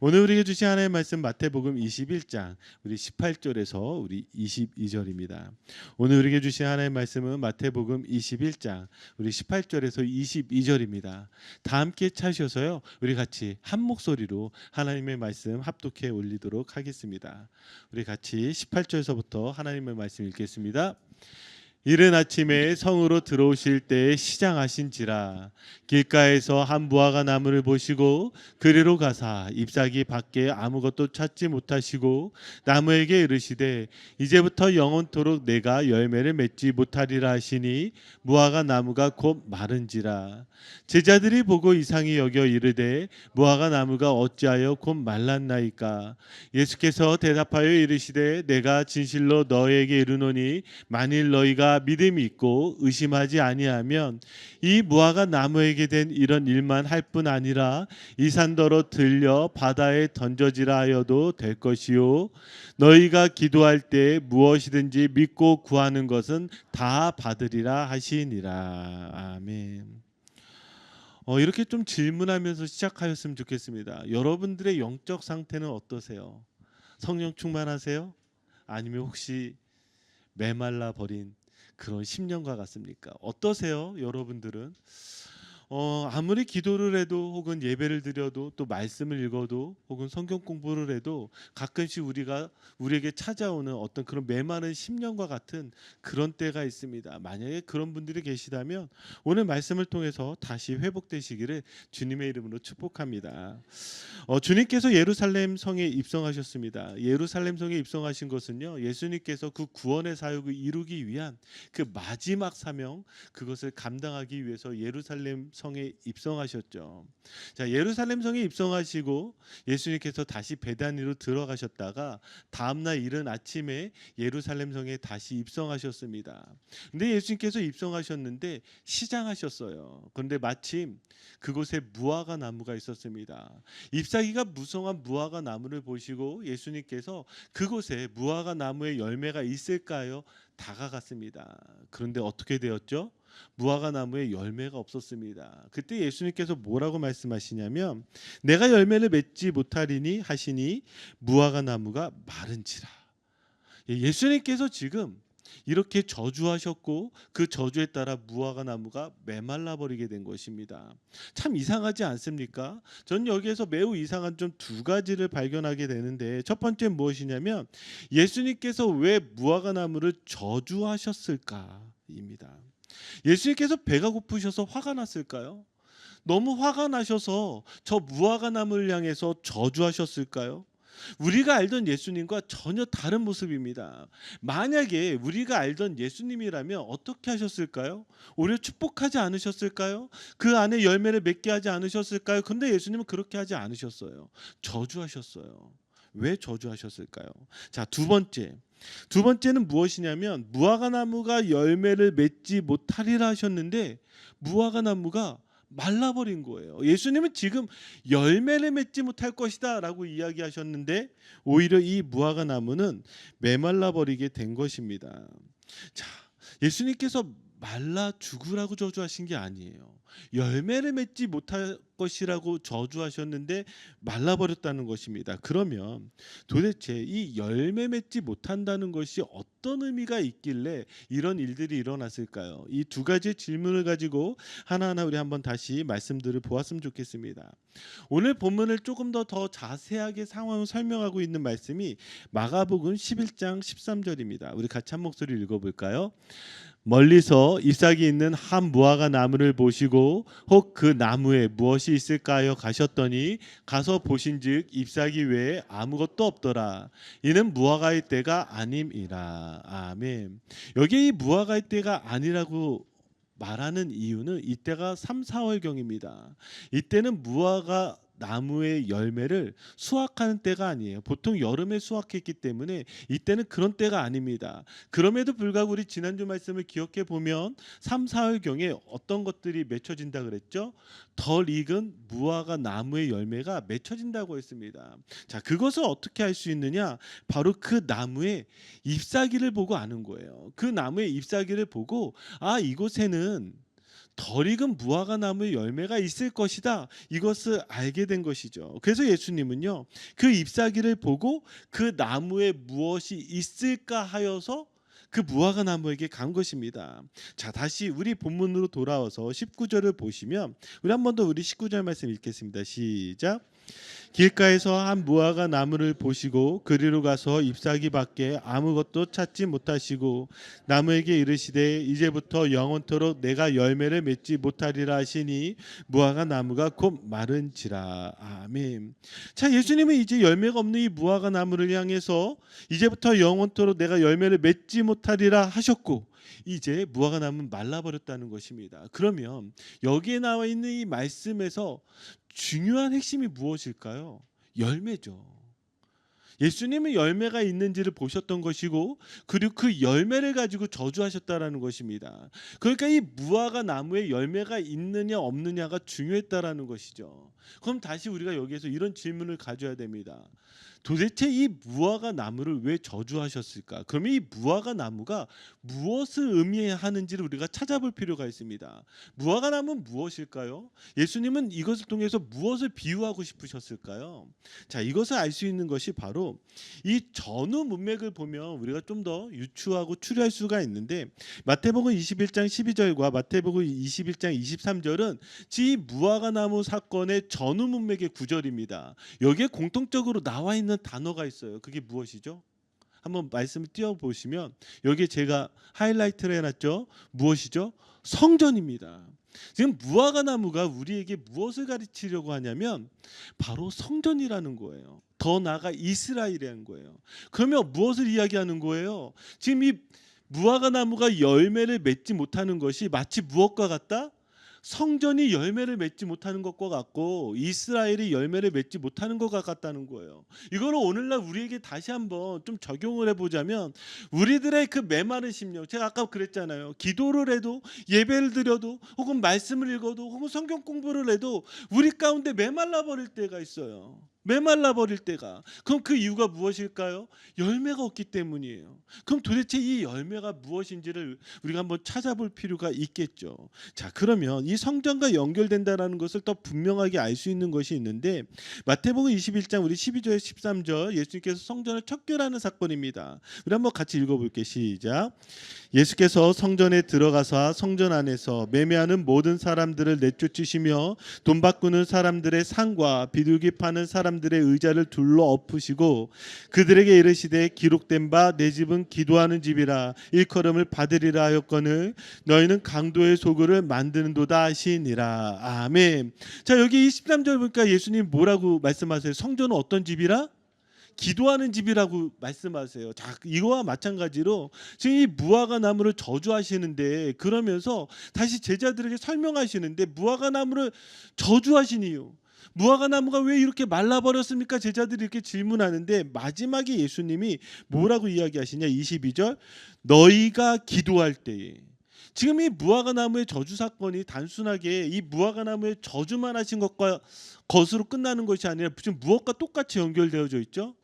오늘 우리에게 주신 하나님의 말씀 마태복음 21장 우리 18절에서 우리 22절입니다. 오늘 우리에게 주신 하나님의 말씀은 마태복음 21장 우리 18절에서 22절입니다. 다 함께 찾으셔서요. 우리 같이 한 목소리로 하나님의 말씀 합독해 올리도록 하겠습니다. 우리 같이 18절에서부터 하나님의 말씀 읽겠습니다. 이른 아침에 성으로 들어오실 때에 시장하신지라 길가에서 한 무화과 나무를 보시고 그리로 가사 잎사귀 밖에 아무것도 찾지 못하시고 나무에게 이르시되 이제부터 영원토록 내가 열매를 맺지 못하리라 하시니 무화과 나무가 곧 마른지라. 제자들이 보고 이상히 여겨 이르되 무화과 나무가 어찌하여 곧 말랐나이까. 예수께서 대답하여 이르시되 내가 진실로 너에게 이르노니 만일 너희가 믿음이 있고 의심하지 아니하면 이 무화과 나무에게 된 이런 일만 할 뿐 아니라 이 산더러 들려 바다에 던져지라 하여도 될 것이요 너희가 기도할 때 무엇이든지 믿고 구하는 것은 다 받으리라 하시니라. 아멘. 이렇게 좀 질문하면서 시작하였으면 좋겠습니다. 여러분들의 영적 상태는 어떠세요? 성령 충만하세요? 아니면 혹시 메말라 버린 그런 10년과 같습니까? 어떠세요, 여러분들은? 아무리 기도를 해도 혹은 예배를 드려도 또 말씀을 읽어도 혹은 성경 공부를 해도 가끔씩 우리에게 찾아오는 어떤 그런 메마른 10년과 같은 그런 때가 있습니다. 만약에 그런 분들이 계시다면 오늘 말씀을 통해서 다시 회복되시기를 주님의 이름으로 축복합니다. 주님께서 예루살렘 성에 입성하셨습니다. 예루살렘 성에 입성하신 것은요, 예수님께서 그 구원의 사역을 이루기 위한 그 마지막 사명, 그것을 감당하기 위해서 예루살렘 성에 입성하셨죠. 자, 예루살렘 성에 입성하시고 예수님께서 다시 베다니로 들어가셨다가 다음 날 이른 아침에 예루살렘 성에 다시 입성하셨습니다. 근데 예수님께서 입성하셨는데 시장하셨어요. 그런데 마침 그곳에 무화과 나무가 있었습니다. 잎사귀가 무성한 무화과 나무를 보시고 예수님께서 그곳에 무화과 나무의 열매가 있을까요? 다가갔습니다. 그런데 어떻게 되었죠? 무화과 나무에 열매가 없었습니다. 그때 예수님께서 뭐라고 말씀하시냐면 내가 열매를 맺지 못하리니 하시니 무화과 나무가 마른지라. 예수님께서 지금 이렇게 저주하셨고 그 저주에 따라 무화과 나무가 메말라 버리게 된 것입니다. 참 이상하지 않습니까? 전 여기에서 매우 이상한 좀 두 가지를 발견하게 되는데, 첫 번째 무엇이냐면 예수님께서 왜 무화과 나무를 저주하셨을까입니다. 예수님께서 배가 고프셔서 화가 났을까요? 너무 화가 나셔서 저 무화과 나무를 향해서 저주하셨을까요? 우리가 알던 예수님과 전혀 다른 모습입니다. 만약에 우리가 알던 예수님이라면 어떻게 하셨을까요? 오히려 축복하지 않으셨을까요? 그 안에 열매를 맺게 하지 않으셨을까요? 근데 예수님은 그렇게 하지 않으셨어요. 저주하셨어요. 왜 저주하셨을까요? 자, 두 번째는 무엇이냐면 무화과 나무가 열매를 맺지 못하리라 하셨는데 무화과 나무가 말라버린 거예요. 예수님은 지금 열매를 맺지 못할 것이다 라고 이야기하셨는데 오히려 이 무화과 나무는 메말라 버리게 된 것입니다. 자, 예수님께서 말라 죽으라고 저주하신 게 아니에요. 열매를 맺지 못할 것이라고 저주하셨는데 말라버렸다는 것입니다. 그러면 도대체 이 열매 맺지 못한다는 것이 어떤 의미가 있길래 이런 일들이 일어났을까요? 이 두 가지의 질문을 가지고 하나하나 우리 한번 다시 말씀들을 보았으면 좋겠습니다. 오늘 본문을 조금 더 자세하게 상황을 설명하고 있는 말씀이 마가복음 11장 13절입니다. 우리 같이 한 목소리 읽어볼까요? 멀리서 잎사귀 있는 한 무화과 나무를 보시고 혹 그 나무에 무엇이 있을까 요 가셨더니 가서 보신즉 잎사귀 외에 아무것도 없더라. 이는 무화과의 때가 아님이라. 아멘. 여기 이 무화과의 때가 아니라고 말하는 이유는 이때가 3, 4월경입니다. 이때는 무화과 나무의 열매를 수확하는 때가 아니에요. 보통 여름에 수확했기 때문에 이때는 그런 때가 아닙니다. 그럼에도 불구하고 우리 지난주 말씀을 기억해 보면 3, 4월경에 어떤 것들이 맺혀진다 그랬죠? 덜 익은 무화과 나무의 열매가 맺혀진다고 했습니다. 자, 그것을 어떻게 알 수 있느냐? 바로 그 나무의 잎사귀를 보고 아는 거예요. 그 나무의 잎사귀를 보고 이곳에는 덜 익은 무화과 나무에 열매가 있을 것이다. 이것을 알게 된 것이죠. 그래서 예수님은요, 그 잎사귀를 보고 그 나무에 무엇이 있을까 하여서 그 무화과 나무에게 간 것입니다. 자, 다시 우리 본문으로 돌아와서 19절을 보시면 우리 한 번 더 우리 19절 말씀 읽겠습니다. 시작. 길가에서 한 무화과 나무를 보시고 그리로 가서 잎사귀밖에 아무것도 찾지 못하시고 나무에게 이르시되 이제부터 영원토록 내가 열매를 맺지 못하리라 하시니 무화과 나무가 곧 마른지라. 아멘. 자, 예수님은 이제 열매가 없는 이 무화과 나무를 향해서 이제부터 영원토록 내가 열매를 맺지 못하리라 하셨고 이제 무화과 나무는 말라버렸다는 것입니다. 그러면 여기에 나와 있는 이 말씀에서 중요한 핵심이 무엇일까요? 열매죠. 예수님은 열매가 있는지를 보셨던 것이고 그리고 그 열매를 가지고 저주하셨다라는 것입니다. 그러니까 이 무화과 나무에 열매가 있느냐 없느냐가 중요했다라는 것이죠. 그럼 다시 우리가 여기에서 이런 질문을 가져야 됩니다. 도대체 이 무화과 나무를 왜 저주하셨을까? 그러면 이 무화과 나무가 무엇을 의미하는지를 우리가 찾아볼 필요가 있습니다. 무화과 나무는 무엇일까요? 예수님은 이것을 통해서 무엇을 비유하고 싶으셨을까요? 자, 이것을 알 수 있는 것이 바로 이 전후 문맥을 보면 우리가 좀 더 유추하고 추리할 수가 있는데 마태복음 21장 12절과 마태복음 21장 23절은 이 무화과 나무 사건의 전후 문맥의 구절입니다. 여기에 공통적으로 나와 있는 단어가 있어요. 그게 무엇이죠? 한번 말씀을 띄워보시면 여기에 제가 하이라이트를 해놨죠. 무엇이죠? 성전입니다. 지금 무화과 나무가 우리에게 무엇을 가르치려고 하냐면 바로 성전이라는 거예요. 더 나아가 이스라엘이라는 거예요. 그러면 무엇을 이야기하는 거예요? 지금 이 무화과 나무가 열매를 맺지 못하는 것이 마치 무엇과 같다? 성전이 열매를 맺지 못하는 것과 같고 이스라엘이 열매를 맺지 못하는 것과 같다는 거예요. 이거를 오늘날 우리에게 다시 한번 좀 적용을 해보자면 우리들의 그 메마른 심령, 제가 아까 그랬잖아요. 기도를 해도 예배를 드려도 혹은 말씀을 읽어도 혹은 성경 공부를 해도 우리 가운데 메말라 버릴 때가 있어요. 메말라 버릴 때가. 그럼 그 이유가 무엇일까요? 열매가 없기 때문이에요. 그럼 도대체 이 열매가 무엇인지를 우리가 한번 찾아볼 필요가 있겠죠. 자, 그러면 이 성전과 연결된다라는 것을 더 분명하게 알 수 있는 것이 있는데 마태복음 21장 우리 12절 13절 예수님께서 성전을 척결하는 사건입니다. 우리 한번 같이 읽어볼게요. 시작. 예수께서 성전에 들어가사 성전 안에서 매매하는 모든 사람들을 내쫓으시며 돈 바꾸는 사람들의 상과 비둘기 파는 사람들의 의자를 둘러 엎으시고 그들에게 이르시되 기록된 바 내 집은 기도하는 집이라 일컬음을 받으리라 하였거늘 너희는 강도의 소굴을 만드는도다 하시니라. 아멘. 자, 여기 23절 보니까 예수님 뭐라고 말씀하세요? 성전은 어떤 집이라? 기도하는 집이라고 말씀하세요. 자, 이거와 마찬가지로 지금 이 무화과 나무를 저주하시는데 그러면서 다시 제자들에게 설명하시는데 무화과 나무를 저주하신 이유, 무화과 나무가 왜 이렇게 말라버렸습니까? 제자들이 이렇게 질문하는데 마지막에 예수님이 뭐라고 이야기하시냐? 22절 너희가 기도할 때에. 지금 이 무화과 나무의 저주 사건이 단순하게 이 무화과 나무의 저주만 하신 것으로 끝나는 것이 아니라 지금 무엇과 똑같이 연결되어져 있죠?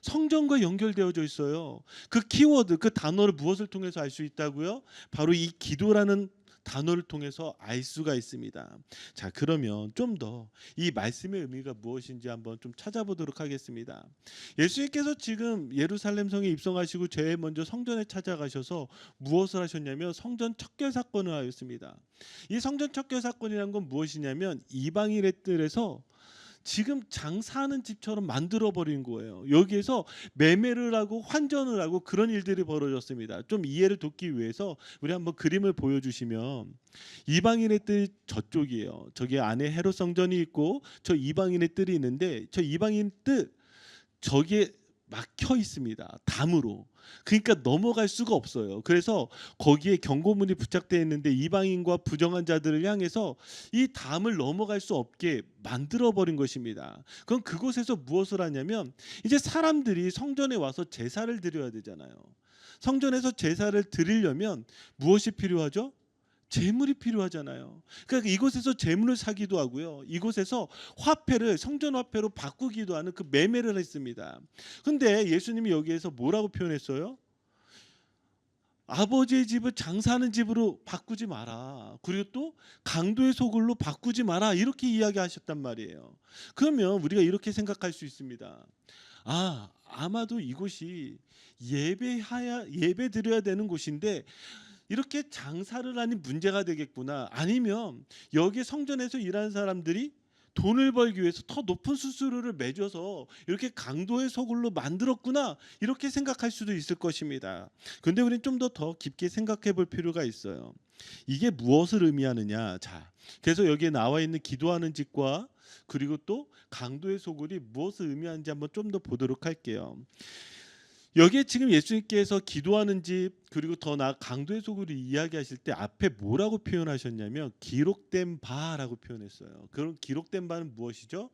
성전과 연결되어져 있어요. 그 키워드, 그 단어를 무엇을 통해서 알 수 있다고요? 바로 이 기도라는 단어를 통해서 알 수가 있습니다. 자, 그러면 좀 더 이 말씀의 의미가 무엇인지 한번 좀 찾아보도록 하겠습니다. 예수님께서 지금 예루살렘 성에 입성하시고 제일 먼저 성전에 찾아가셔서 무엇을 하셨냐면 성전 척결 사건을 하였습니다. 이 성전 척결 사건이란 건 무엇이냐면 이방인들에서 지금 장사하는 집처럼 만들어 버린 거예요. 여기에서 매매를 하고 환전을 하고 그런 일들이 벌어졌습니다. 좀 이해를 돕기 위해서 우리 한번 그림을 보여주시면 이방인의 뜰 저쪽이에요. 저기 안에 헤롯 성전이 있고 저 이방인의 뜰이 있는데 저 이방인 뜰 저기에 막혀 있습니다. 담으로. 그러니까 넘어갈 수가 없어요. 그래서 거기에 경고문이 부착되어 있는데 이방인과 부정한 자들을 향해서 이 담을 넘어갈 수 없게 만들어 버린 것입니다. 그럼 그곳에서 무엇을 하냐면 이제 사람들이 성전에 와서 제사를 드려야 되잖아요. 성전에서 제사를 드리려면 무엇이 필요하죠? 재물이 필요하잖아요. 그러니까 이곳에서 재물을 사기도 하고요. 이곳에서 화폐를 성전 화폐로 바꾸기도 하는 그 매매를 했습니다. 근데 예수님이 여기에서 뭐라고 표현했어요? 아버지의 집을 장사하는 집으로 바꾸지 마라. 그리고 또 강도의 소굴로 바꾸지 마라. 이렇게 이야기하셨단 말이에요. 그러면 우리가 이렇게 생각할 수 있습니다. 아마도 이곳이 예배 드려야 되는 곳인데 이렇게 장사를 하니 문제가 되겠구나. 아니면 여기 성전에서 일하는 사람들이 돈을 벌기 위해서 더 높은 수수료를 매줘서 이렇게 강도의 소굴로 만들었구나. 이렇게 생각할 수도 있을 것입니다. 그런데 우리는 좀 더 깊게 생각해 볼 필요가 있어요. 이게 무엇을 의미하느냐. 자, 그래서 여기에 나와 있는 기도하는 집과 그리고 또 강도의 소굴이 무엇을 의미하는지 한번 좀 더 보도록 할게요. 여기에 지금 예수님께서 기도하는 집 그리고 더 나아 강도의 소굴을 이야기하실 때 앞에 뭐라고 표현하셨냐면 기록된 바라고 표현했어요. 그럼 기록된 바는 무엇이죠?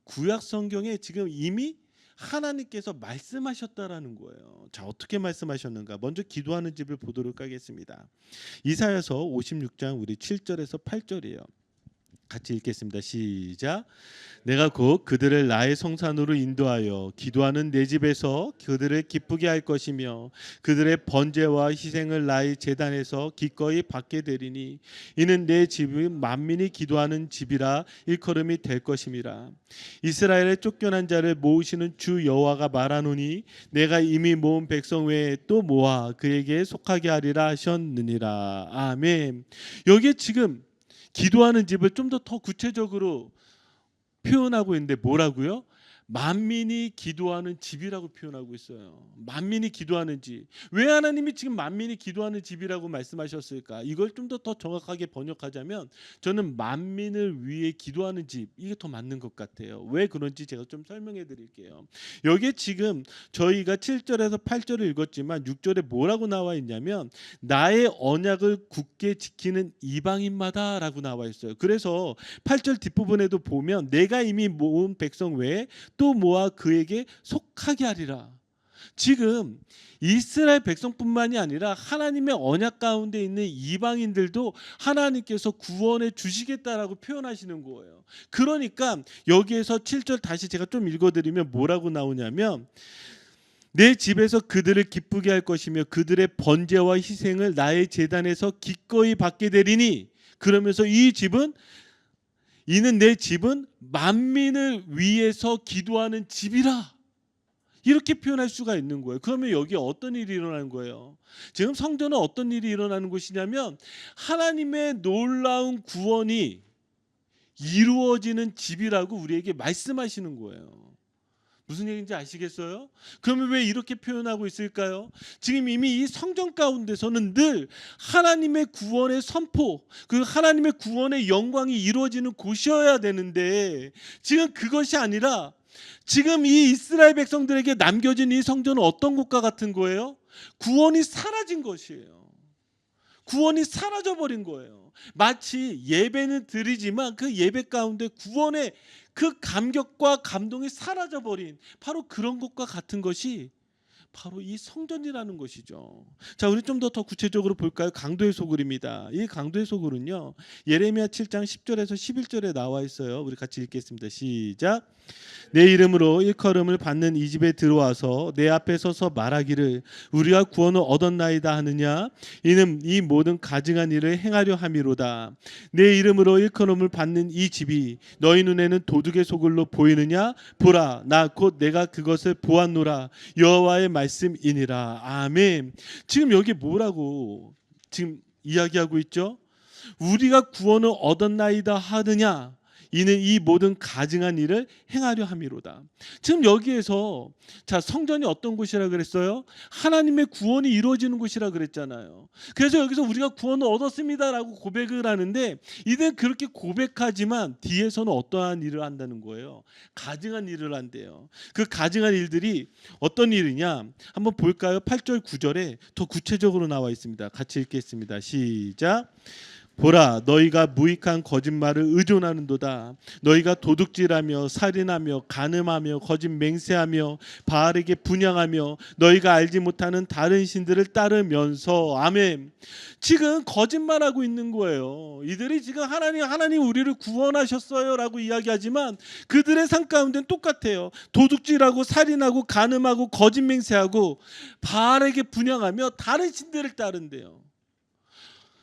구약 성경에 지금 이미 하나님께서 말씀하셨다라는 거예요. 자, 어떻게 말씀하셨는가? 먼저 기도하는 집을 보도록 하겠습니다. 이사야서 56장 우리 7절에서 8절이에요. 같이 읽겠습니다. 시작. 내가 곧 그들을 나의 성산으로 인도하여 기도하는 내 집에서 그들을 기쁘게 할 것이며 그들의 번제와 희생을 나의 제단에서 기꺼이 받게 되리니 이는 내 집은 만민이 기도하는 집이라 일컬음이 될 것임이라. 이스라엘의 쫓겨난 자를 모으시는 주 여호와가 말하노니 내가 이미 모은 백성 외에 또 모아 그에게 속하게 하리라 하셨느니라. 아멘. 여기에 지금 기도하는 집을 좀 더 구체적으로 표현하고 있는데 뭐라고요? 만민이 기도하는 집이라고 표현하고 있어요. 만민이 기도하는 집. 왜 하나님이 지금 만민이 기도하는 집이라고 말씀하셨을까? 이걸 좀 더 정확하게 번역하자면 저는 만민을 위해 기도하는 집, 이게 더 맞는 것 같아요. 왜 그런지 제가 좀 설명해 드릴게요. 여기에 지금 저희가 7절에서 8절을 읽었지만 6절에 뭐라고 나와 있냐면 나의 언약을 굳게 지키는 이방인마다라고 나와 있어요. 그래서 8절 뒷부분에도 보면 내가 이미 모은 백성 외에 또 모아 그에게 속하게 하리라. 지금 이스라엘 백성뿐만이 아니라 하나님의 언약 가운데 있는 이방인들도 하나님께서 구원해 주시겠다라고 표현하시는 거예요. 그러니까 여기에서 7절 다시 제가 좀 읽어드리면 뭐라고 나오냐면 내 집에서 그들을 기쁘게 할 것이며 그들의 번제와 희생을 나의 제단에서 기꺼이 받게 되리니 그러면서 이는 내 집은 만민을 위해서 기도하는 집이라. 이렇게 표현할 수가 있는 거예요. 그러면 여기에 어떤 일이 일어나는 거예요? 지금 성전은 어떤 일이 일어나는 곳이냐면 하나님의 놀라운 구원이 이루어지는 집이라고 우리에게 말씀하시는 거예요. 무슨 얘기인지 아시겠어요? 그러면 왜 이렇게 표현하고 있을까요? 지금 이미 이 성전 가운데서는 늘 하나님의 구원의 선포, 그 하나님의 구원의 영광이 이루어지는 곳이어야 되는데 지금 그것이 아니라 지금 이 이스라엘 백성들에게 남겨진 이 성전은 어떤 곳과 같은 거예요? 구원이 사라진 것이에요. 구원이 사라져버린 거예요. 마치 예배는 드리지만 그 예배 가운데 구원의 그 감격과 감동이 사라져버린 바로 그런 것과 같은 것이 바로 이 성전이라는 것이죠. 자, 우리 좀 더 구체적으로 볼까요? 강도의 소굴입니다. 이 강도의 소굴은요. 예레미야 7장 10절에서 11절에 나와 있어요. 우리 같이 읽겠습니다. 시작. 내 이름으로 일컬음을 받는 이 집에 들어와서 내 앞에 서서 말하기를 우리가 구원을 얻었나이다 하느냐 이는 이 모든 가증한 일을 행하려 함이로다. 내 이름으로 일컬음을 받는 이 집이 너희 눈에는 도둑의 소굴로 보이느냐 보라 나 곧 내가 그것을 보았노라 여호와의 말씀이니라. 아멘. 지금 여기 뭐라고 지금 이야기하고 있죠? 우리가 구원을 얻었나이다 하느냐 이는 이 모든 가증한 일을 행하려 함이로다. 지금 여기에서 자 성전이 어떤 곳이라 그랬어요? 하나님의 구원이 이루어지는 곳이라 그랬잖아요. 그래서 여기서 우리가 구원을 얻었습니다라고 고백을 하는데 이들 그렇게 고백하지만 뒤에서는 어떠한 일을 한다는 거예요? 가증한 일을 한대요. 그 가증한 일들이 어떤 일이냐? 한번 볼까요? 8절 9절에 더 구체적으로 나와 있습니다. 같이 읽겠습니다. 시작. 보라 너희가 무익한 거짓말을 의존하는도다. 너희가 도둑질하며 살인하며 간음하며 거짓 맹세하며 바알에게 분향하며 너희가 알지 못하는 다른 신들을 따르면서. 아멘. 지금 거짓말하고 있는 거예요. 이들이 지금 하나님 우리를 구원하셨어요라고 이야기하지만 그들의 삶 가운데는 똑같아요. 도둑질하고 살인하고 간음하고 거짓 맹세하고 바알에게 분향하며 다른 신들을 따른대요.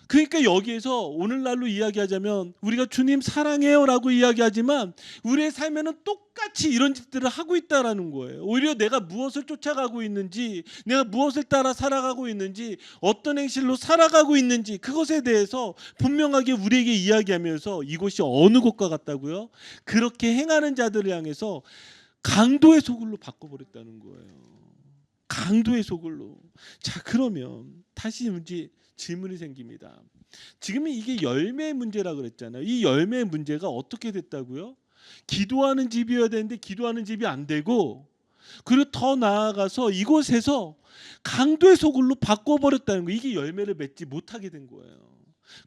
그러니까 여기에서 오늘날로 이야기하자면 우리가 주님 사랑해요라고 이야기하지만 우리의 삶에는 똑같이 이런 짓들을 하고 있다라는 거예요. 오히려 내가 무엇을 쫓아가고 있는지, 내가 무엇을 따라 살아가고 있는지, 어떤 행실로 살아가고 있는지 그것에 대해서 분명하게 우리에게 이야기하면서 이곳이 어느 곳과 같다고요? 그렇게 행하는 자들을 향해서 강도의 소굴로 바꿔버렸다는 거예요. 강도의 소굴로. 자, 그러면 다시 질문이 생깁니다. 지금은 이게 열매의 문제라 그랬잖아요. 이 열매의 문제가 어떻게 됐다고요? 기도하는 집이어야 되는데 기도하는 집이 안 되고, 그리고 더 나아가서 이곳에서 강도의 소굴로 바꿔버렸다는 거. 이게 열매를 맺지 못하게 된 거예요.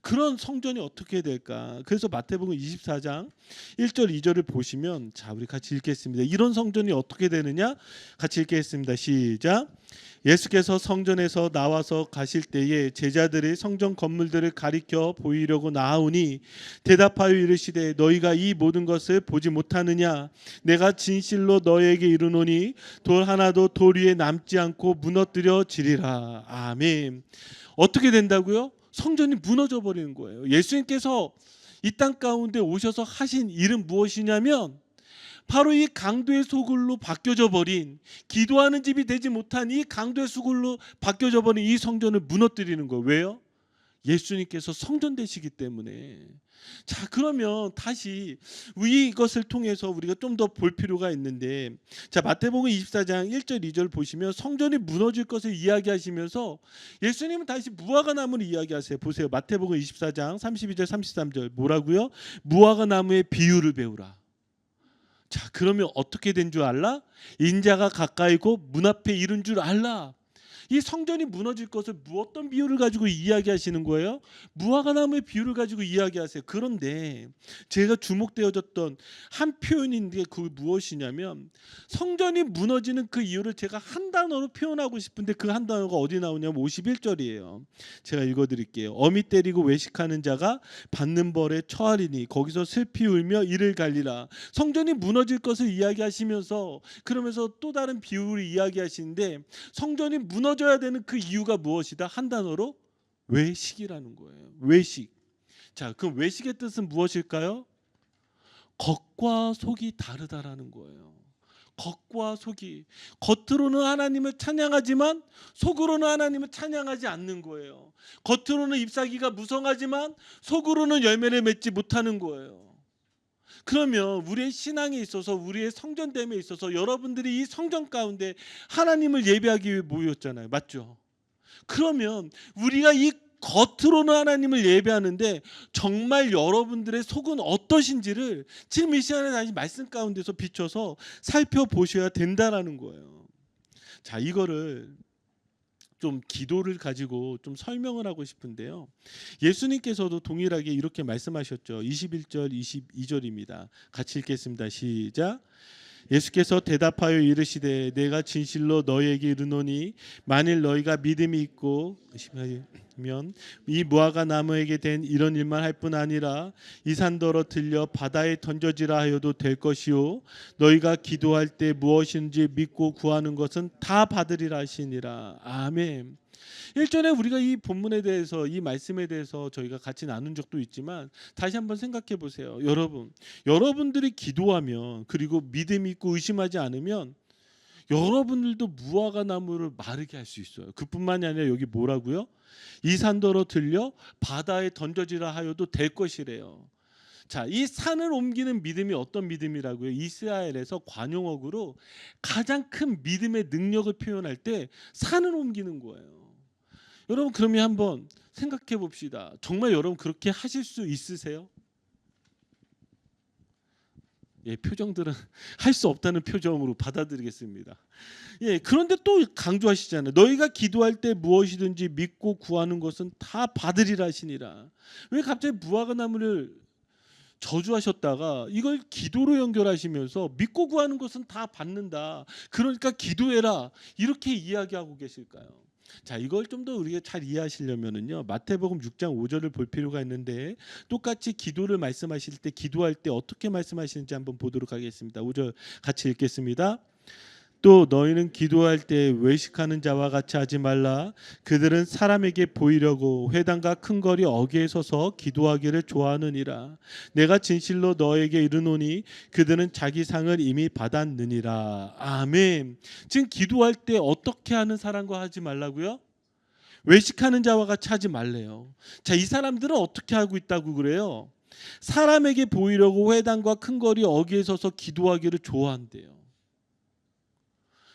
그런 성전이 어떻게 될까? 그래서 마태복음 24장 1절 2절을 보시면, 자, 우리 같이 읽겠습니다. 이런 성전이 어떻게 되느냐? 같이 읽겠습니다. 시작. 예수께서 성전에서 나와서 가실 때에 제자들이 성전 건물들을 가리켜 보이려고 나아오니 대답하여 이르시되 너희가 이 모든 것을 보지 못하느냐? 내가 진실로 너희에게 이르노니 돌 하나도 돌 위에 남지 않고 무너뜨려지리라. 아멘. 어떻게 된다고요? 성전이 무너져 버리는 거예요. 예수님께서 이 땅 가운데 오셔서 하신 일은 무엇이냐면 바로 이 강도의 소굴로 바뀌어져 버린, 기도하는 집이 되지 못한 이 강도의 소굴로 바뀌어져 버린 이 성전을 무너뜨리는 거예요. 왜요? 예수님께서 성전 되시기 때문에. 자, 그러면 다시 이것을 통해서 우리가 좀 더 볼 필요가 있는데, 자, 마태복음 24장 1절 2절 보시면 성전이 무너질 것을 이야기하시면서 예수님은 다시 무화과 나무를 이야기하세요. 보세요. 마태복음 24장 32절 33절 뭐라고요? 무화과 나무의 비유를 배우라. 자, 그러면 어떻게 된 줄 알라? 인자가 가까이고 문 앞에 이른 줄 알라. 이 성전이 무너질 것을 어떤 비유를 가지고 이야기하시는 거예요? 무화과 나무의 비유를 가지고 이야기하세요. 그런데 제가 주목되어졌던 한 표현인데 그게 무엇이냐면, 성전이 무너지는 그 이유를 제가 한 단어로 표현하고 싶은데 그 한 단어가 어디 나오냐면 51절이에요. 제가 읽어드릴게요. 어미 때리고 외식하는 자가 받는 벌에 처하리니 거기서 슬피 울며 이를 갈리라. 성전이 무너질 것을 이야기하시면서 그러면서 또 다른 비유를 이야기하시는데, 성전이 무너져야 되는 그 이유가 무엇이다? 한 단어로 외식이라는 거예요. 외식. 자, 그럼 외식의 뜻은 무엇일까요? 겉과 속이 다르다라는 거예요. 겉과 속이. 겉으로는 하나님을 찬양하지만 속으로는 하나님을 찬양하지 않는 거예요. 겉으로는 잎사귀가 무성하지만 속으로는 열매를 맺지 못하는 거예요. 그러면 우리의 신앙에 있어서, 우리의 성전됨에 있어서 여러분들이 이 성전 가운데 하나님을 예배하기 위해 모였잖아요. 맞죠? 그러면 우리가 이 겉으로는 하나님을 예배하는데 정말 여러분들의 속은 어떠신지를 지금 이 시간에 다시 말씀 가운데서 비춰서 살펴보셔야 된다라는 거예요. 자, 이거를 좀 기도를 가지고 좀 설명을 하고 싶은데요. 예수님께서도 동일하게 이렇게 말씀하셨죠. 21절 22절입니다. 같이 읽겠습니다. 시작. 예수께서 대답하여 이르시되 내가 진실로 너희에게 이르노니 만일 너희가 믿음이 있고 의심하면 이 무화과 나무에게 된 이런 일만 할 뿐 아니라 이 산더러 들려 바다에 던져지라 하여도 될 것이요 너희가 기도할 때 무엇인지 믿고 구하는 것은 다 받으리라 하시니라. 아멘. 일전에 우리가 이 본문에 대해서, 이 말씀에 대해서 저희가 같이 나눈 적도 있지만 다시 한번 생각해 보세요. 여러분들이 기도하면, 그리고 믿음 있고 의심하지 않으면 여러분들도 무화과 나무를 마르게 할 수 있어요. 그뿐만이 아니라 여기 뭐라고요? 이 산더러 들려 바다에 던져지라 하여도 될 것이래요. 자, 이 산을 옮기는 믿음이 어떤 믿음이라고요? 이스라엘에서 관용어구로 가장 큰 믿음의 능력을 표현할 때 산을 옮기는 거예요. 여러분, 그러면 한번 생각해 봅시다. 정말 여러분 그렇게 하실 수 있으세요? 예, 표정들은 할 수 없다는 표정으로 받아들이겠습니다. 예, 그런데 또 강조하시잖아요. 너희가 기도할 때 무엇이든지 믿고 구하는 것은 다 받으리라 하시니라. 왜 갑자기 무화과 나무를 저주하셨다가 이걸 기도로 연결하시면서 믿고 구하는 것은 다 받는다. 그러니까 기도해라. 이렇게 이야기하고 계실까요? 자, 이걸 좀 더 우리가 잘 이해하시려면은요. 마태복음 6장 5절을 볼 필요가 있는데 똑같이 기도를 말씀하실 때 기도할 때 어떻게 말씀하시는지 한번 보도록 하겠습니다. 5절 같이 읽겠습니다. 또 너희는 기도할 때 외식하는 자와 같이 하지 말라. 그들은 사람에게 보이려고 회당과 큰 거리 어귀에 서서 기도하기를 좋아하느니라. 내가 진실로 너에게 이르노니 그들은 자기 상을 이미 받았느니라. 아멘. 지금 기도할 때 어떻게 하는 사람과 하지 말라고요? 외식하는 자와 같이 하지 말래요. 자, 이 사람들은 어떻게 하고 있다고 그래요? 사람에게 보이려고 회당과 큰 거리 어귀에 서서 기도하기를 좋아한대요.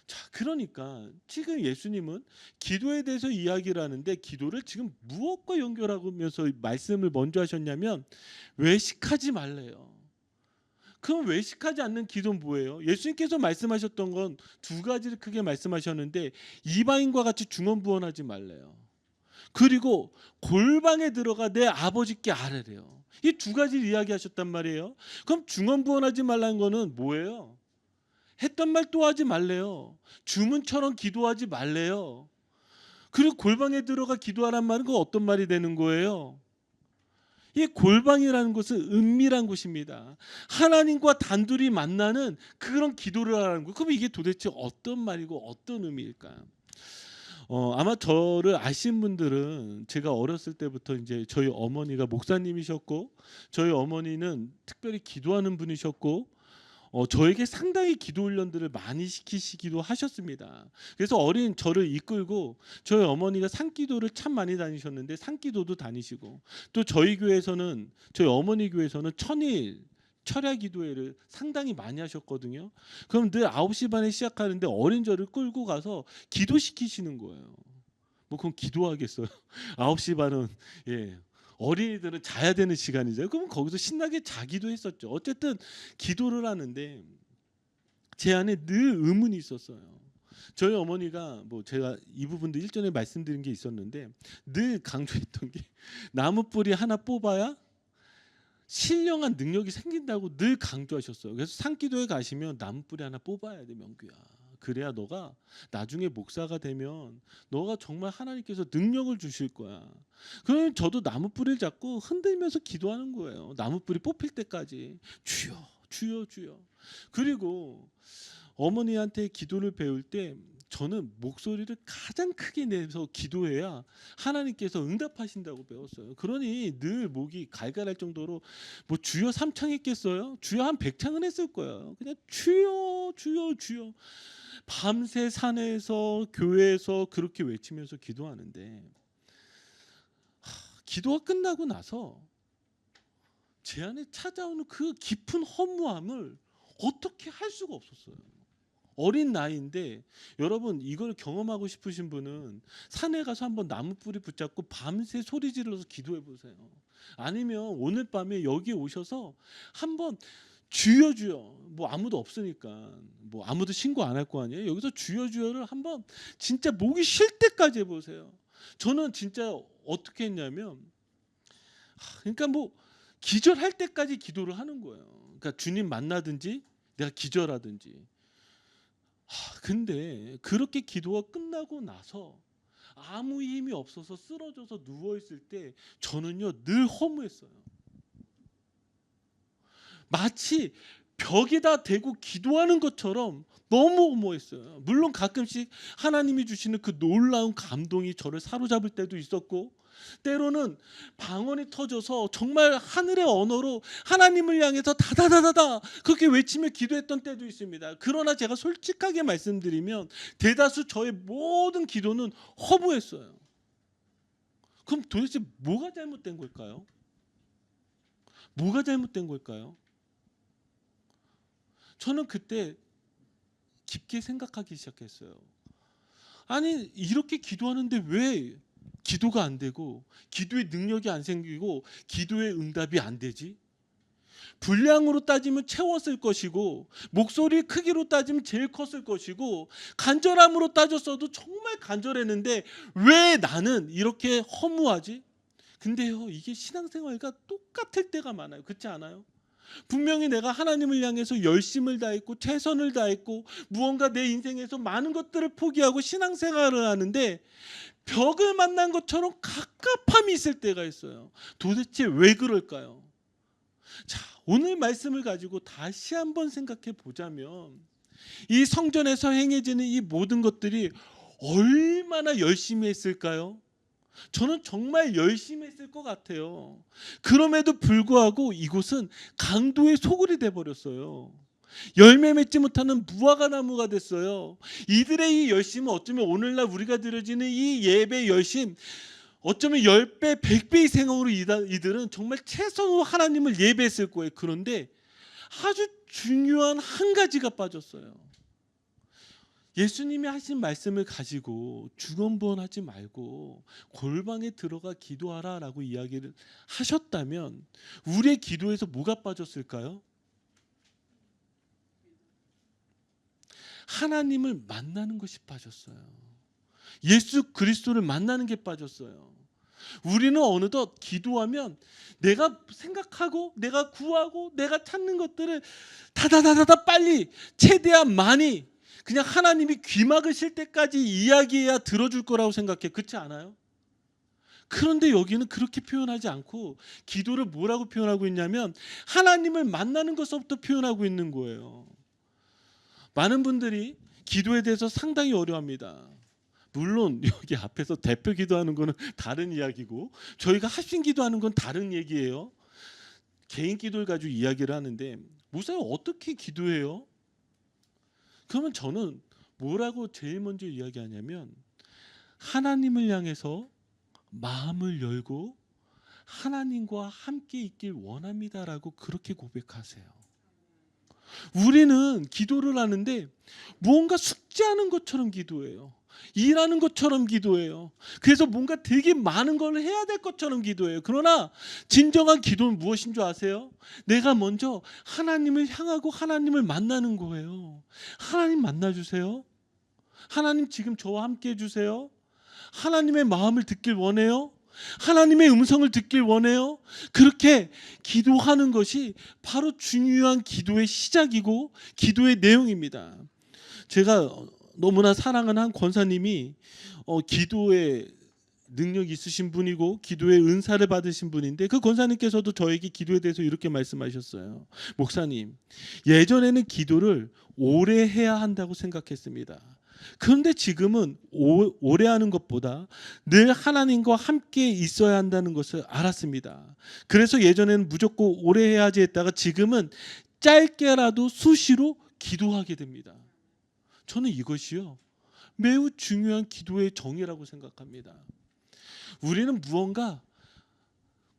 자, 그러니까 지금 예수님은 기도에 대해서 이야기를 하는데 기도를 지금 무엇과 연결하면서 말씀을 먼저 하셨냐면 외식하지 말래요. 그럼 외식하지 않는 기도는 뭐예요? 예수님께서 말씀하셨던 건 두 가지를 크게 말씀하셨는데 이방인과 같이 중언부언하지 말래요. 그리고 골방에 들어가 내 아버지께 아뢰래요. 이 두 가지를 이야기하셨단 말이에요. 그럼 중언부언하지 말라는 거는 뭐예요? 했던 말 또 하지 말래요. 주문처럼 기도하지 말래요. 그리고 골방에 들어가 기도하란 말은 그 어떤 말이 되는 거예요? 이 골방이라는 것은 은밀한 곳입니다. 하나님과 단둘이 만나는 그런 기도를 하라는 거. 그럼 이게 도대체 어떤 말이고 어떤 의미일까요? 아마 저를 아신 분들은 제가 어렸을 때부터 이제 저희 어머니가 목사님이셨고 저희 어머니는 특별히 기도하는 분이셨고 저에게 상당히 기도 훈련들을 많이 시키시기도 하셨습니다. 그래서 어린 저를 이끌고 저희 어머니가 산기도를 참 많이 다니셨는데 산기도도 다니시고 또 저희 교회에서는 저희 어머니 교회에서는 천일 철야 기도회를 상당히 많이 하셨거든요. 그럼 늘 9시 반에 시작하는데 어린 저를 끌고 가서 기도시키시는 거예요. 뭐 그럼 기도하겠어요. 9시 반은 예. 어린이들은 자야 되는 시간이잖아요. 그럼 거기서 신나게 자기도 했었죠. 어쨌든 기도를 하는데 제 안에 늘 의문이 있었어요. 저희 어머니가 뭐 제가 이 부분도 일전에 말씀드린 게 있었는데 늘 강조했던 게 나무 뿌리 하나 뽑아야 신령한 능력이 생긴다고 늘 강조하셨어요. 그래서 산기도에 가시면 나무 뿌리 하나 뽑아야 돼, 명규야. 그래야 너가 나중에 목사가 되면 너가 정말 하나님께서 능력을 주실 거야. 그러면 저도 나무 뿌리를 잡고 흔들면서 기도하는 거예요. 나무 뿌리 뽑힐 때까지 주여 주여 주여. 그리고 어머니한테 기도를 배울 때 저는 목소리를 가장 크게 내서 기도해야 하나님께서 응답하신다고 배웠어요. 그러니 늘 목이 갈갈할 정도로 뭐 주여 3창 했겠어요? 주여 한 100창은 했을 거예요. 그냥 주여 주여 주여. 밤새 산에서 교회에서 그렇게 외치면서 기도하는데 기도가 끝나고 나서 제 안에 찾아오는 그 깊은 허무함을 어떻게 할 수가 없었어요. 어린 나이인데 여러분 이걸 경험하고 싶으신 분은 산에 가서 한번 나무 뿌리 붙잡고 밤새 소리 지르면서 기도해 보세요. 아니면 오늘 밤에 여기 오셔서 한번 주여 주여 뭐 아무도 없으니까 뭐 아무도 신고 안 할 거 아니에요. 여기서 주여 주여를 한번 진짜 목이 쉴 때까지 해보세요. 저는 진짜 어떻게 했냐면 그러니까 뭐 기절할 때까지 기도를 하는 거예요. 그러니까 주님 만나든지 내가 기절하든지. 근데 그렇게 기도가 끝나고 나서 아무 힘이 없어서 쓰러져서 누워 있을 때 저는요 늘 허무했어요. 마치 벽에다 대고 기도하는 것처럼 너무 허무했어요. 물론 가끔씩 하나님이 주시는 그 놀라운 감동이 저를 사로잡을 때도 있었고 때로는 방언이 터져서 정말 하늘의 언어로 하나님을 향해서 다다다다다 그렇게 외치며 기도했던 때도 있습니다. 그러나 제가 솔직하게 말씀드리면 대다수 저의 모든 기도는 허무했어요. 그럼 도대체 뭐가 잘못된 걸까요? 뭐가 잘못된 걸까요? 저는 그때 깊게 생각하기 시작했어요. 아니 이렇게 기도하는데 왜 기도가 안 되고 기도의 능력이 안 생기고 기도의 응답이 안 되지? 분량으로 따지면 채웠을 것이고, 목소리 크기로 따지면 제일 컸을 것이고, 간절함으로 따졌어도 정말 간절했는데 왜 나는 이렇게 허무하지? 근데요, 이게 신앙생활과 똑같을 때가 많아요. 그렇지 않아요? 분명히 내가 하나님을 향해서 열심을 다했고 최선을 다했고 무언가 내 인생에서 많은 것들을 포기하고 신앙생활을 하는데 벽을 만난 것처럼 갑갑함이 있을 때가 있어요. 도대체 왜 그럴까요? 자, 오늘 말씀을 가지고 다시 한번 생각해 보자면 이 성전에서 행해지는 이 모든 것들이 얼마나 열심히 했을까요? 저는 정말 열심히 했을 것 같아요. 그럼에도 불구하고 이곳은 강도의 소굴이 돼버렸어요. 열매 맺지 못하는 무화과 나무가 됐어요. 이들의 이 열심은 어쩌면 오늘날 우리가 드려지는 이 예배 열심, 어쩌면 10배, 100배 이상으로 이들은 정말 최선으로 하나님을 예배했을 거예요. 그런데 아주 중요한 한 가지가 빠졌어요. 예수님이 하신 말씀을 가지고 주검부원하지 말고 골방에 들어가 기도하라라고 이야기를 하셨다면 우리의 기도에서 뭐가 빠졌을까요? 하나님을 만나는 것이 빠졌어요. 예수 그리스도를 만나는 게 빠졌어요. 우리는 어느덧 기도하면 내가 생각하고 내가 구하고 내가 찾는 것들을 다다다다다 빨리 최대한 많이 그냥 하나님이 귀 막으실 때까지 이야기해야 들어줄 거라고 생각해. 그렇지 않아요? 그런데 여기는 그렇게 표현하지 않고 기도를 뭐라고 표현하고 있냐면 하나님을 만나는 것부터 표현하고 있는 거예요. 많은 분들이 기도에 대해서 상당히 어려워합니다. 물론 여기 앞에서 대표 기도하는 거는 다른 이야기고 저희가 합심 기도하는 건 다른 얘기예요. 개인 기도를 가지고 이야기를 하는데 목사님 어떻게 기도해요? 그러면 저는 뭐라고 제일 먼저 이야기하냐면 하나님을 향해서 마음을 열고 하나님과 함께 있길 원합니다라고 그렇게 고백하세요. 우리는 기도를 하는데 무언가 숙제하는 것처럼 기도해요. 일하는 것처럼 기도해요. 그래서 뭔가 되게 많은 걸 해야 될 것처럼 기도해요. 그러나 진정한 기도는 무엇인 줄 아세요? 내가 먼저 하나님을 향하고 하나님을 만나는 거예요. 하나님 만나주세요. 하나님 지금 저와 함께 해주세요. 하나님의 마음을 듣길 원해요. 하나님의 음성을 듣길 원해요. 그렇게 기도하는 것이 바로 중요한 기도의 시작이고 기도의 내용입니다. 제가 너무나 사랑하는 한 권사님이 기도에 능력 있으신 분이고 기도의 은사를 받으신 분인데 그 권사님께서도 저에게 기도에 대해서 이렇게 말씀하셨어요. 목사님, 예전에는 기도를 오래 해야 한다고 생각했습니다. 그런데 지금은 오래 하는 것보다 늘 하나님과 함께 있어야 한다는 것을 알았습니다. 그래서 예전에는 무조건 오래 해야지 했다가 지금은 짧게라도 수시로 기도하게 됩니다. 저는 이것이요 매우 중요한 기도의 정의라고 생각합니다. 우리는 무언가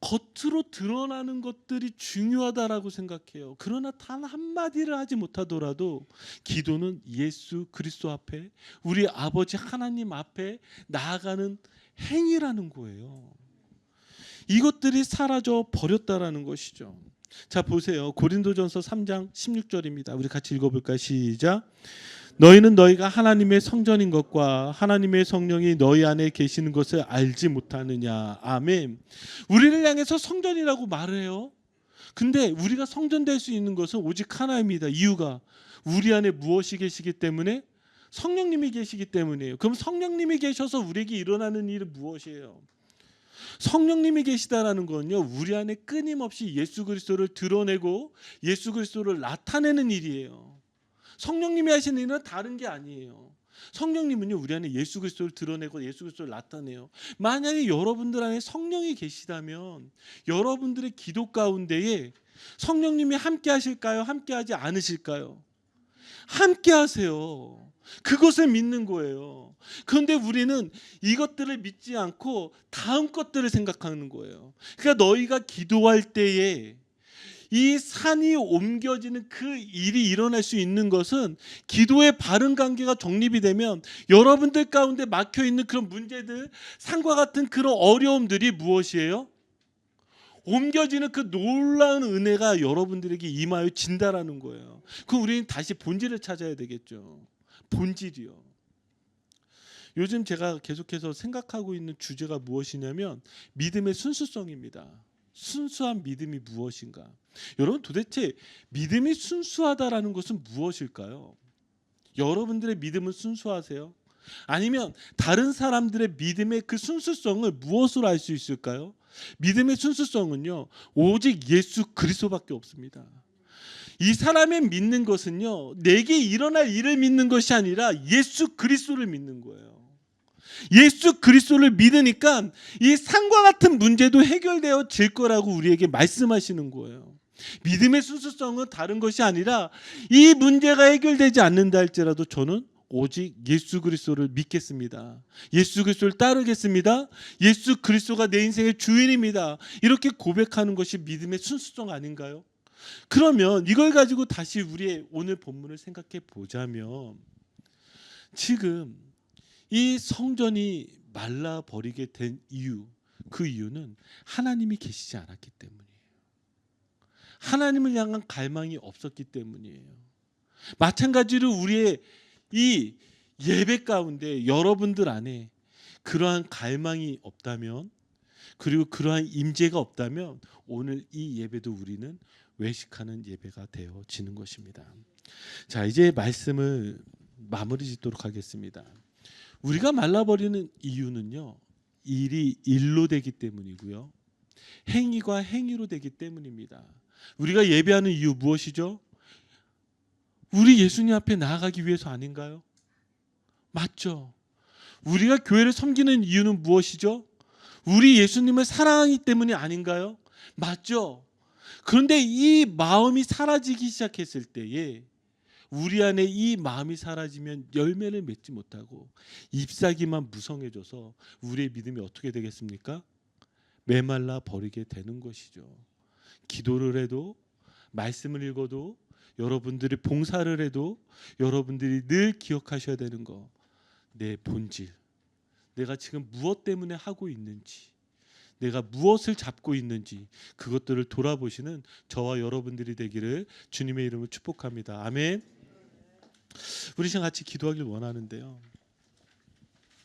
겉으로 드러나는 것들이 중요하다라고 생각해요. 그러나 단 한마디를 하지 못하더라도 기도는 예수 그리스도 앞에 우리 아버지 하나님 앞에 나아가는 행위라는 거예요. 이것들이 사라져 버렸다라는 것이죠. 자 보세요. 고린도전서 3장 16절입니다. 우리 같이 읽어볼까요? 시작. 너희는 너희가 하나님의 성전인 것과 하나님의 성령이 너희 안에 계시는 것을 알지 못하느냐. 아멘. 우리를 향해서 성전이라고 말해요. 근데 우리가 성전 될 수 있는 것은 오직 하나입니다. 이유가 우리 안에 무엇이 계시기 때문에? 성령님이 계시기 때문이에요. 그럼 성령님이 계셔서 우리에게 일어나는 일은 무엇이에요? 성령님이 계시다라는 건요 우리 안에 끊임없이 예수 그리스도를 드러내고 예수 그리스도를 나타내는 일이에요. 성령님이 하시는 일은 다른 게 아니에요. 성령님은요 우리 안에 예수 그리스도를 드러내고 예수 그리스도를 나타내요. 만약에 여러분들 안에 성령이 계시다면 여러분들의 기도 가운데에 성령님이 함께 하실까요? 함께 하지 않으실까요? 함께 하세요. 그것을 믿는 거예요. 그런데 우리는 이것들을 믿지 않고 다음 것들을 생각하는 거예요. 그러니까 너희가 기도할 때에 이 산이 옮겨지는 그 일이 일어날 수 있는 것은 기도의 바른 관계가 정립이 되면 여러분들 가운데 막혀있는 그런 문제들, 산과 같은 그런 어려움들이 무엇이에요? 옮겨지는 그 놀라운 은혜가 여러분들에게 임하여 진다라는 거예요. 그럼 우리는 다시 본질을 찾아야 되겠죠. 본질이요. 요즘 제가 계속해서 생각하고 있는 주제가 무엇이냐면 믿음의 순수성입니다. 순수한 믿음이 무엇인가? 여러분, 도대체 믿음이 순수하다라는 것은 무엇일까요? 여러분들의 믿음은 순수하세요? 아니면 다른 사람들의 믿음의 그 순수성을 무엇으로 알 수 있을까요? 믿음의 순수성은요, 오직 예수 그리스도밖에 없습니다. 이 사람의 믿는 것은요, 내게 일어날 일을 믿는 것이 아니라 예수 그리스도를 믿는 거예요. 예수 그리스도를 믿으니까 이 산과 같은 문제도 해결되어질 거라고 우리에게 말씀하시는 거예요. 믿음의 순수성은 다른 것이 아니라 이 문제가 해결되지 않는다 할지라도 저는 오직 예수 그리스도를 믿겠습니다. 예수 그리스도를 따르겠습니다. 예수 그리스도가 내 인생의 주인입니다. 이렇게 고백하는 것이 믿음의 순수성 아닌가요? 그러면 이걸 가지고 다시 우리의 오늘 본문을 생각해 보자면, 지금 이 성전이 말라버리게 된 이유, 그 이유는 하나님이 계시지 않았기 때문이에요. 하나님을 향한 갈망이 없었기 때문이에요. 마찬가지로 우리의 이 예배 가운데 여러분들 안에 그러한 갈망이 없다면, 그리고 그러한 임재가 없다면 오늘 이 예배도 우리는 외식하는 예배가 되어지는 것입니다. 자, 이제 말씀을 마무리 짓도록 하겠습니다. 우리가 말라버리는 이유는요, 일이 일로 되기 때문이고요, 행위가 행위로 되기 때문입니다. 우리가 예배하는 이유 무엇이죠? 우리 예수님 앞에 나아가기 위해서 아닌가요? 맞죠? 우리가 교회를 섬기는 이유는 무엇이죠? 우리 예수님을 사랑하기 때문이 아닌가요? 맞죠? 그런데 이 마음이 사라지기 시작했을 때에, 우리 안에 이 마음이 사라지면 열매를 맺지 못하고 잎사귀만 무성해져서 우리의 믿음이 어떻게 되겠습니까? 메말라 버리게 되는 것이죠. 기도를 해도, 말씀을 읽어도, 여러분들이 봉사를 해도 여러분들이 늘 기억하셔야 되는 거, 내 본질, 내가 지금 무엇 때문에 하고 있는지, 내가 무엇을 잡고 있는지, 그것들을 돌아보시는 저와 여러분들이 되기를 주님의 이름으로 축복합니다. 아멘. 우리 시간 같이 기도하길 원하는데요,